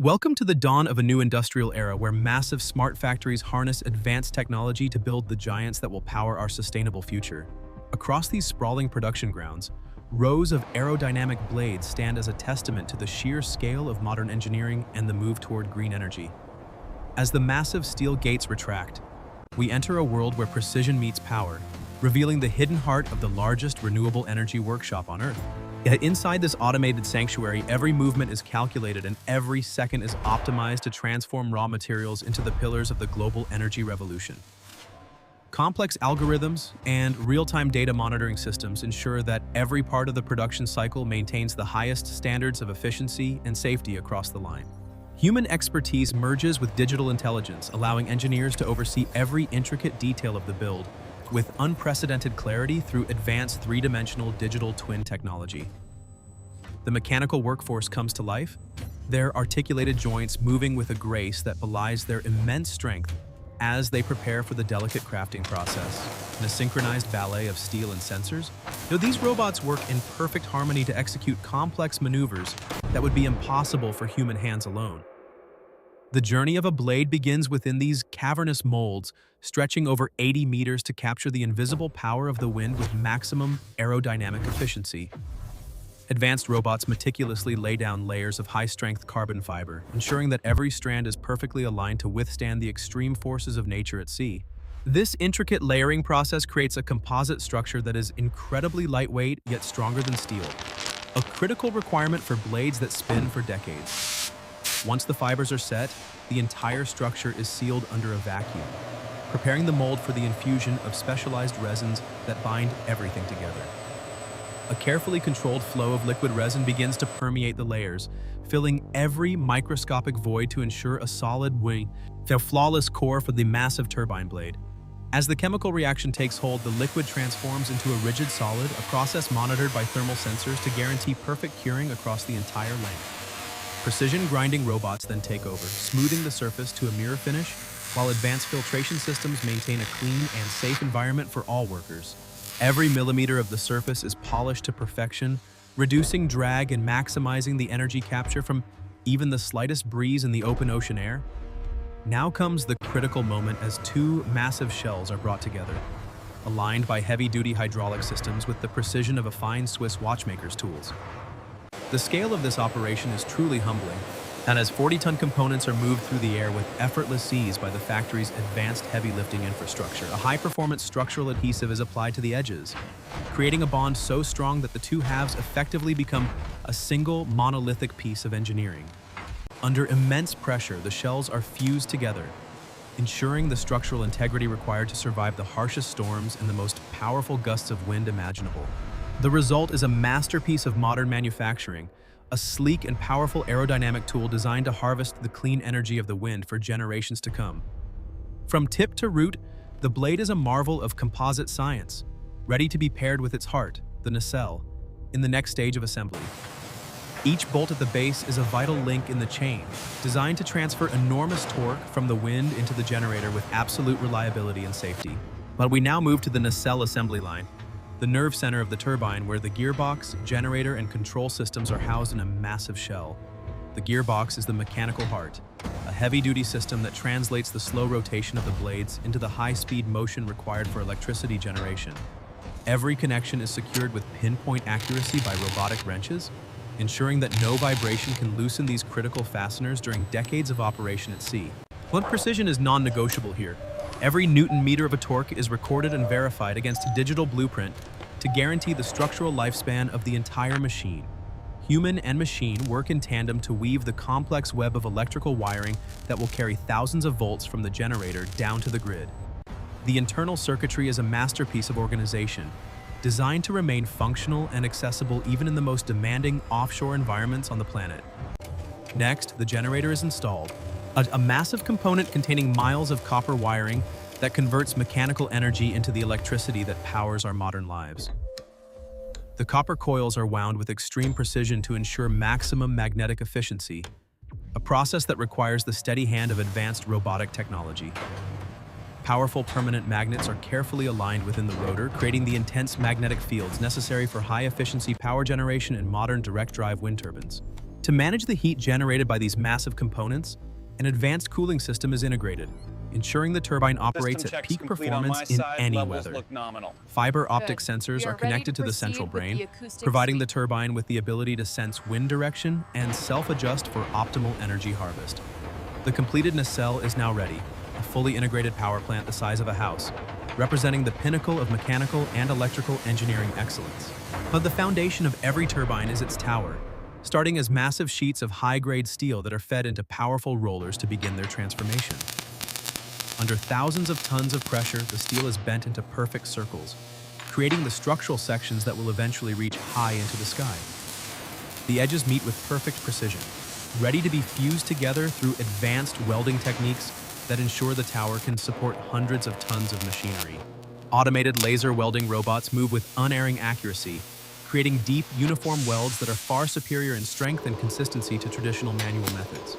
Welcome to the dawn of a new industrial era where massive smart factories harness advanced technology to build the giants that will power our sustainable future. Across these sprawling production grounds, rows of aerodynamic blades stand as a testament to the sheer scale of modern engineering and the move toward green energy. As the massive steel gates retract, we enter a world where precision meets power, revealing the hidden heart of the largest renewable energy workshop on Earth. Yet inside this automated sanctuary, every movement is calculated and every second is optimized to transform raw materials into the pillars of the global energy revolution. Complex algorithms and real-time data monitoring systems ensure that every part of the production cycle maintains the highest standards of efficiency and safety across the line. Human expertise merges with digital intelligence, allowing engineers to oversee every intricate detail of the build, with unprecedented clarity through advanced three-dimensional digital twin technology. The mechanical workforce comes to life, their articulated joints moving with a grace that belies their immense strength as they prepare for the delicate crafting process. In a synchronized ballet of steel and sensors, these robots work in perfect harmony to execute complex maneuvers that would be impossible for human hands alone. The journey of a blade begins within these cavernous molds, stretching over 80 meters to capture the invisible power of the wind with maximum aerodynamic efficiency. Advanced robots meticulously lay down layers of high-strength carbon fiber, ensuring that every strand is perfectly aligned to withstand the extreme forces of nature at sea. This intricate layering process creates a composite structure that is incredibly lightweight yet stronger than steel, a critical requirement for blades that spin for decades. Once the fibers are set, the entire structure is sealed under a vacuum, preparing the mold for the infusion of specialized resins that bind everything together. A carefully controlled flow of liquid resin begins to permeate the layers, filling every microscopic void to ensure a solid wing, the flawless core for the massive turbine blade. As the chemical reaction takes hold, the liquid transforms into a rigid solid, a process monitored by thermal sensors to guarantee perfect curing across the entire length. Precision grinding robots then take over, smoothing the surface to a mirror finish, while advanced filtration systems maintain a clean and safe environment for all workers. Every millimeter of the surface is polished to perfection, reducing drag and maximizing the energy capture from even the slightest breeze in the open ocean air. Now comes the critical moment as two massive shells are brought together, aligned by heavy-duty hydraulic systems with the precision of a fine Swiss watchmaker's tools. The scale of this operation is truly humbling, and as 40-ton components are moved through the air with effortless ease by the factory's advanced heavy lifting infrastructure, a high-performance structural adhesive is applied to the edges, creating a bond so strong that the two halves effectively become a single monolithic piece of engineering. Under immense pressure, the shells are fused together, ensuring the structural integrity required to survive the harshest storms and the most powerful gusts of wind imaginable. The result is a masterpiece of modern manufacturing, a sleek and powerful aerodynamic tool designed to harvest the clean energy of the wind for generations to come. From tip to root, the blade is a marvel of composite science, ready to be paired with its heart, the nacelle, in the next stage of assembly. Each bolt at the base is a vital link in the chain, designed to transfer enormous torque from the wind into the generator with absolute reliability and safety. But we now move to the nacelle assembly line, the nerve center of the turbine, where the gearbox, generator, and control systems are housed in a massive shell. The gearbox is the mechanical heart, a heavy-duty system that translates the slow rotation of the blades into the high-speed motion required for electricity generation. Every connection is secured with pinpoint accuracy by robotic wrenches, ensuring that no vibration can loosen these critical fasteners during decades of operation at sea. But precision is non-negotiable here. Every newton-meter of a torque is recorded and verified against a digital blueprint to guarantee the structural lifespan of the entire machine. Human and machine work in tandem to weave the complex web of electrical wiring that will carry thousands of volts from the generator down to the grid. The internal circuitry is a masterpiece of organization, designed to remain functional and accessible even in the most demanding offshore environments on the planet. Next, the generator is installed, a massive component containing miles of copper wiring that converts mechanical energy into the electricity that powers our modern lives. The copper coils are wound with extreme precision to ensure maximum magnetic efficiency, a process that requires the steady hand of advanced robotic technology. Powerful permanent magnets are carefully aligned within the rotor, creating the intense magnetic fields necessary for high-efficiency power generation in modern direct-drive wind turbines. To manage the heat generated by these massive components, an advanced cooling system is integrated, ensuring the turbine operates at peak performance in any weather. Fiber optic sensors are connected to the central brain, providing the turbine with the ability to sense wind direction and self-adjust for optimal energy harvest. The completed nacelle is now ready, a fully integrated power plant the size of a house, representing the pinnacle of mechanical and electrical engineering excellence. But the foundation of every turbine is its tower, starting as massive sheets of high-grade steel that are fed into powerful rollers to begin their transformation. Under thousands of tons of pressure, the steel is bent into perfect circles, creating the structural sections that will eventually reach high into the sky. The edges meet with perfect precision, ready to be fused together through advanced welding techniques that ensure the tower can support hundreds of tons of machinery. Automated laser welding robots move with unerring accuracy, creating deep, uniform welds that are far superior in strength and consistency to traditional manual methods.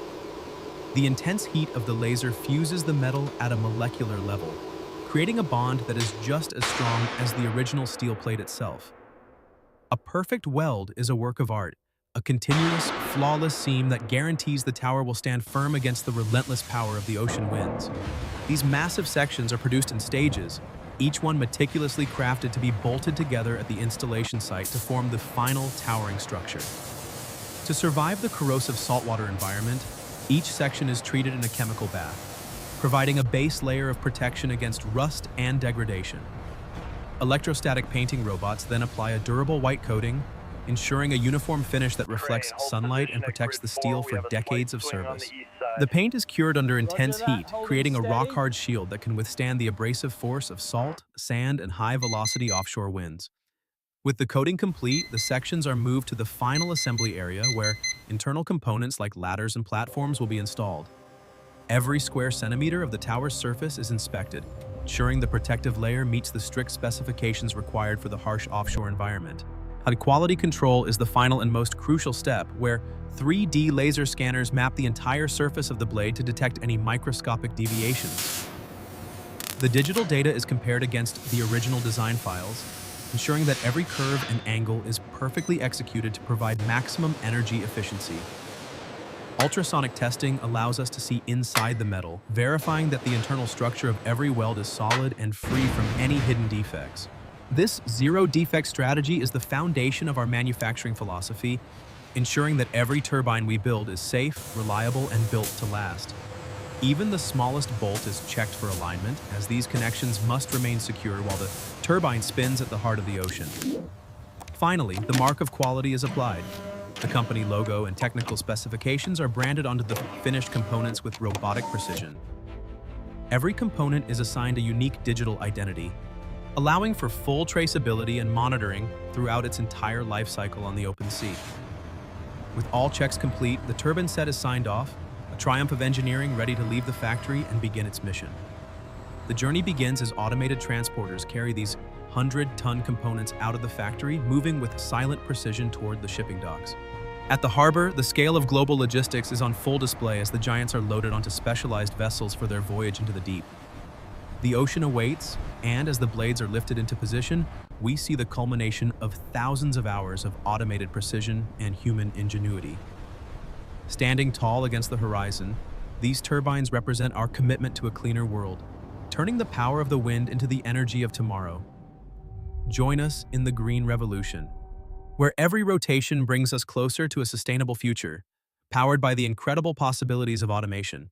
The intense heat of the laser fuses the metal at a molecular level, creating a bond that is just as strong as the original steel plate itself. A perfect weld is a work of art, a continuous, flawless seam that guarantees the tower will stand firm against the relentless power of the ocean winds. These massive sections are produced in stages, each one meticulously crafted to be bolted together at the installation site to form the final towering structure. To survive the corrosive saltwater environment, each section is treated in a chemical bath, providing a base layer of protection against rust and degradation. Electrostatic painting robots then apply a durable white coating, ensuring a uniform finish that reflects sunlight and protects the steel for decades of service. The paint is cured under intense heat, creating a rock-hard shield that can withstand the abrasive force of salt, sand, and high-velocity offshore winds. With the coating complete, the sections are moved to the final assembly area where internal components like ladders and platforms will be installed. Every square centimeter of the tower's surface is inspected, ensuring the protective layer meets the strict specifications required for the harsh offshore environment. Quality control is the final and most crucial step, where 3D laser scanners map the entire surface of the blade to detect any microscopic deviations. The digital data is compared against the original design files, ensuring that every curve and angle is perfectly executed to provide maximum energy efficiency. Ultrasonic testing allows us to see inside the metal, verifying that the internal structure of every weld is solid and free from any hidden defects. This zero-defect strategy is the foundation of our manufacturing philosophy, ensuring that every turbine we build is safe, reliable, and built to last. Even the smallest bolt is checked for alignment, as these connections must remain secure while the turbine spins at the heart of the ocean. Finally, the mark of quality is applied. The company logo and technical specifications are branded onto the finished components with robotic precision. Every component is assigned a unique digital identity, allowing for full traceability and monitoring throughout its entire life cycle on the open sea. With all checks complete, the turbine set is signed off, a triumph of engineering ready to leave the factory and begin its mission. The journey begins as automated transporters carry these 100-ton components out of the factory, moving with silent precision toward the shipping docks. At the harbor, the scale of global logistics is on full display as the giants are loaded onto specialized vessels for their voyage into the deep. The ocean awaits, and as the blades are lifted into position, we see the culmination of thousands of hours of automated precision and human ingenuity. Standing tall against the horizon, these turbines represent our commitment to a cleaner world, turning the power of the wind into the energy of tomorrow. Join us in the green revolution, where every rotation brings us closer to a sustainable future, powered by the incredible possibilities of automation.